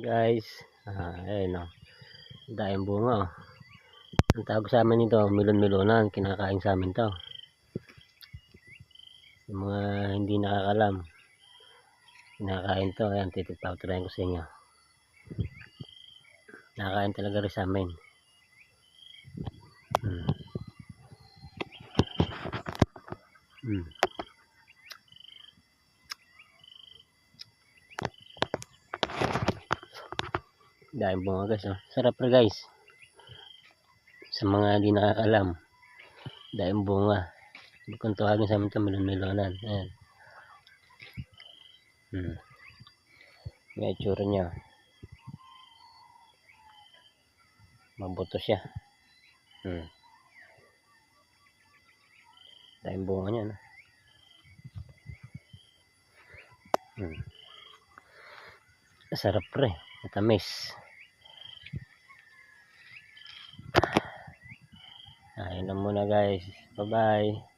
Guys, ayun o, dahil bunga o. Ang tawag sa amin ito, milon-milonan. Kinakain sa amin to. Yung mga hindi nakakalam, kinakain to. Ayan, titipawtirahin ko sa inyo. Nakakain talaga rin sa amin. Dahil bunga guys oh. Sarap rin guys. Sa mga hindi nakakalam, dahil bunga. Kung tawagin sa amin ito, milon-milonan. Ayan. May itsura niya. Mabuto siya. Dahil bunga niya. Sarap rin. Matamis. Ayun na muna guys. Bye bye.